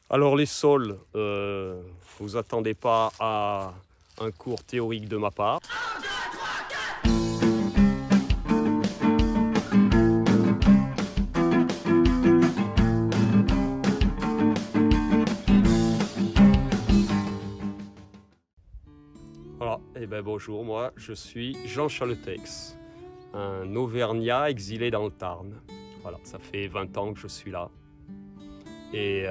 Alors les sols, vous attendez pas à un cours théorique de ma part. Voilà, et ben bonjour, moi je suis Jean Chaletex, un Auvergnat exilé dans le Tarn. Voilà, ça fait 20 ans que je suis là. Et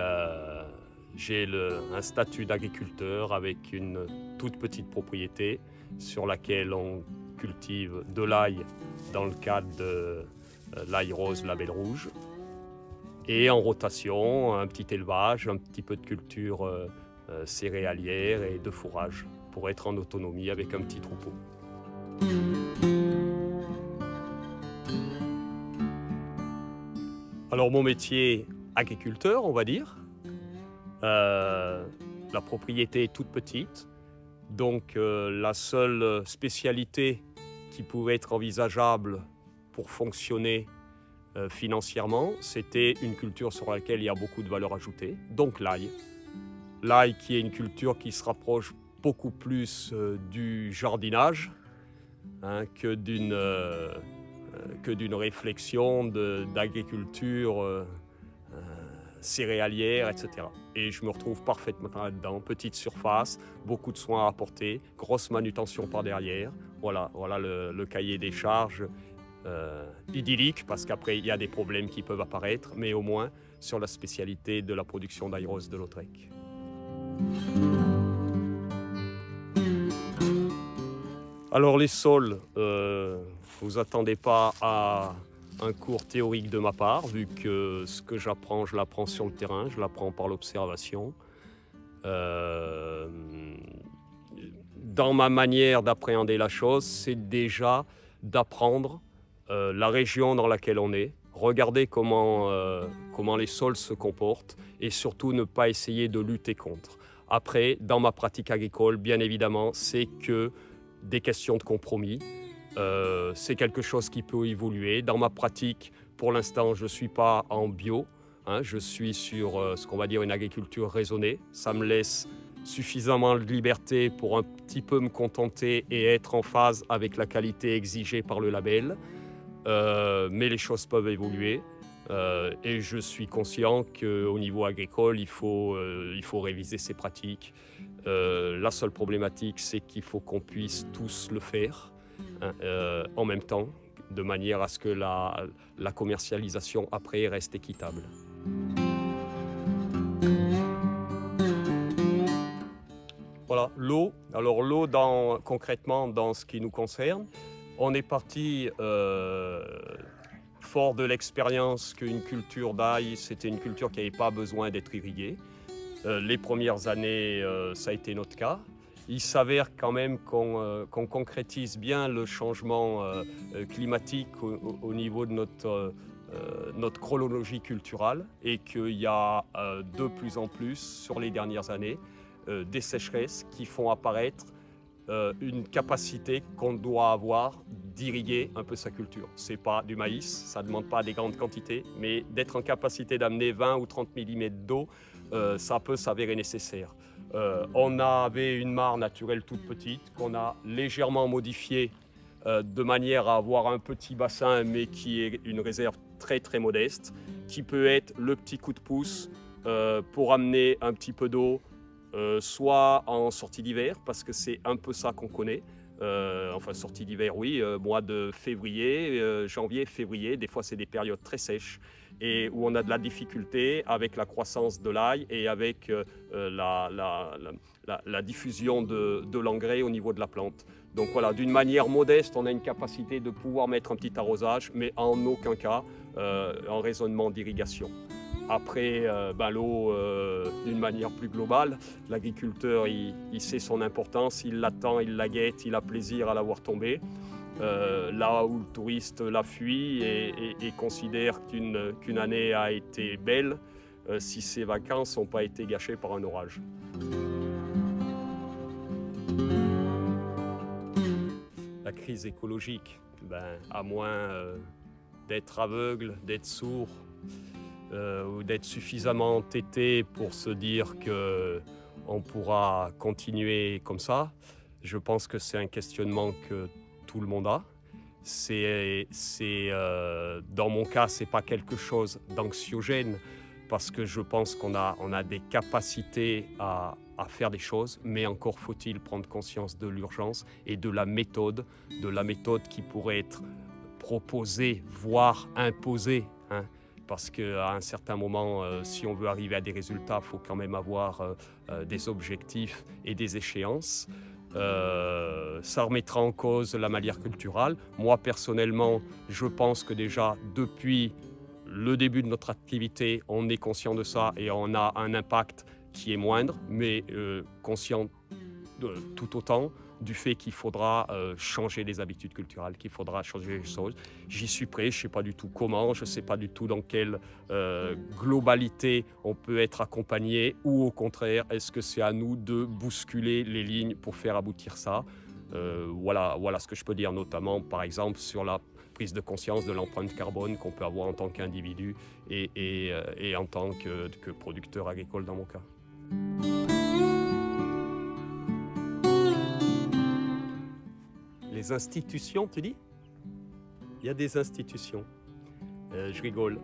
j'ai un statut d'agriculteur avec une toute petite propriété sur laquelle on cultive de l'ail dans le cadre de l'ail rose label rouge. Et en rotation, un petit élevage, un petit peu de culture céréalière et de fourrage pour être en autonomie avec un petit troupeau. Alors mon métier, agriculteur, on va dire. La propriété est toute petite, donc la seule spécialité qui pouvait être envisageable pour fonctionner financièrement, c'était une culture sur laquelle il y a beaucoup de valeur ajoutée, donc l'ail. L'ail qui est une culture qui se rapproche beaucoup plus du jardinage que d'une réflexion d'agriculture céréalière, etc. Et je me retrouve parfaitement là-dedans. Petite surface, beaucoup de soins à apporter, grosse manutention par derrière. Voilà le cahier des charges idyllique, parce qu'après il y a des problèmes qui peuvent apparaître, mais au moins sur la spécialité de la production d'ail rose de Lautrec. Alors les sols, vous attendez pas à un cours théorique de ma part, vu que ce que j'apprends, je l'apprends sur le terrain, je l'apprends par l'observation. Dans ma manière d'appréhender la chose, c'est déjà d'apprendre la région dans laquelle on est, regarder comment les sols se comportent et surtout ne pas essayer de lutter contre. Après, dans ma pratique agricole, bien évidemment, c'est que des questions de compromis. C'est quelque chose qui peut évoluer. Dans ma pratique, pour l'instant, je ne suis pas en bio. Je suis sur ce qu'on va dire une agriculture raisonnée. Ça me laisse suffisamment de liberté pour un petit peu me contenter et être en phase avec la qualité exigée par le label. Mais les choses peuvent évoluer. Et je suis conscient qu'au niveau agricole, il faut réviser ses pratiques. La seule problématique, c'est qu'il faut qu'on puisse tous le faire en même temps, de manière à ce que la commercialisation après reste équitable. Voilà, l'eau. Alors l'eau, concrètement, dans ce qui nous concerne, on est parti fort de l'expérience qu'une culture d'ail, c'était une culture qui n'avait pas besoin d'être irriguée. Les premières années, ça a été notre cas. Il s'avère quand même qu'on concrétise bien le changement climatique au niveau de notre chronologie culturelle et qu'il y a de plus en plus, sur les dernières années, des sécheresses qui font apparaître une capacité qu'on doit avoir d'irriguer un peu sa culture. C'est pas du maïs, ça ne demande pas des grandes quantités, mais d'être en capacité d'amener 20 ou 30 mm d'eau, ça peut s'avérer nécessaire. On avait une mare naturelle toute petite qu'on a légèrement modifiée de manière à avoir un petit bassin, mais qui est une réserve très très modeste, qui peut être le petit coup de pouce pour amener un petit peu d'eau, soit en sortie d'hiver, parce que c'est un peu ça qu'on connaît. Enfin, sortie d'hiver, oui, mois de février, janvier, février, des fois c'est des périodes très sèches et où on a de la difficulté avec la croissance de l'ail et avec la diffusion de l'engrais au niveau de la plante. Donc voilà, d'une manière modeste, on a une capacité de pouvoir mettre un petit arrosage, mais en aucun cas en raisonnement d'irrigation. Après, l'eau, d'une manière plus globale, l'agriculteur, il sait son importance, il l'attend, il la guette, il a plaisir à la voir tomber. Là où le touriste la fuit et considère qu'une année a été belle, si ses vacances n'ont pas été gâchées par un orage. La crise écologique, à moins d'être aveugle, d'être sourd, ou d'être suffisamment entêté pour se dire qu'on pourra continuer comme ça. Je pense que c'est un questionnement que tout le monde a. Dans mon cas, ce n'est pas quelque chose d'anxiogène parce que je pense qu'on a des capacités à faire des choses, mais encore faut-il prendre conscience de l'urgence et de la méthode qui pourrait être proposée, voire imposée, hein. Parce qu'à un certain moment, si on veut arriver à des résultats, il faut quand même avoir des objectifs et des échéances. Ça remettra en cause la manière culturelle. Moi, personnellement, je pense que déjà, depuis le début de notre activité, on est conscient de ça et on a un impact qui est moindre, mais conscient tout autant du fait qu'il faudra changer les habitudes culturelles, qu'il faudra changer les choses. J'y suis prêt, je ne sais pas du tout comment, je ne sais pas du tout dans quelle globalité on peut être accompagné ou au contraire, est-ce que c'est à nous de bousculer les lignes pour faire aboutir ça. Voilà ce que je peux dire, notamment par exemple sur la prise de conscience de l'empreinte carbone qu'on peut avoir en tant qu'individu et en tant que producteur agricole dans mon cas. Les institutions, tu dis? Il y a des institutions. Je rigole.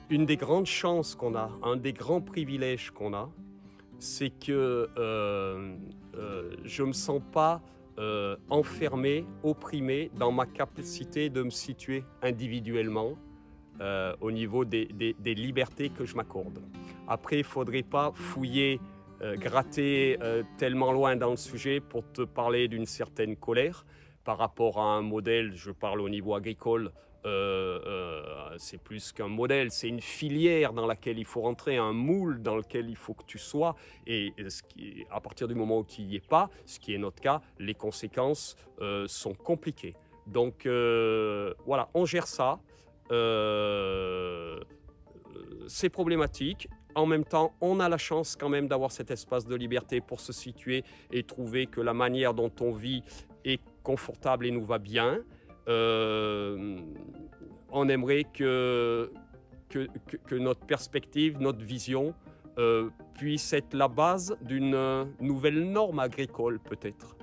Une des grandes chances qu'on a, un des grands privilèges qu'on a, c'est que je ne me sens pas enfermé, opprimé dans ma capacité de me situer individuellement au niveau des libertés que je m'accorde. Après, il ne faudrait pas fouiller, gratter tellement loin dans le sujet pour te parler d'une certaine colère par rapport à un modèle, je parle au niveau agricole, c'est plus qu'un modèle, c'est une filière dans laquelle il faut rentrer, un moule dans lequel il faut que tu sois. Et à partir du moment où tu n'y es pas, ce qui est notre cas, les conséquences sont compliquées. Donc voilà, on gère ça. C'est problématique. En même temps, on a la chance quand même d'avoir cet espace de liberté pour se situer et trouver que la manière dont on vit est confortable et nous va bien. On aimerait que notre perspective, notre vision puisse être la base d'une nouvelle norme agricole peut-être.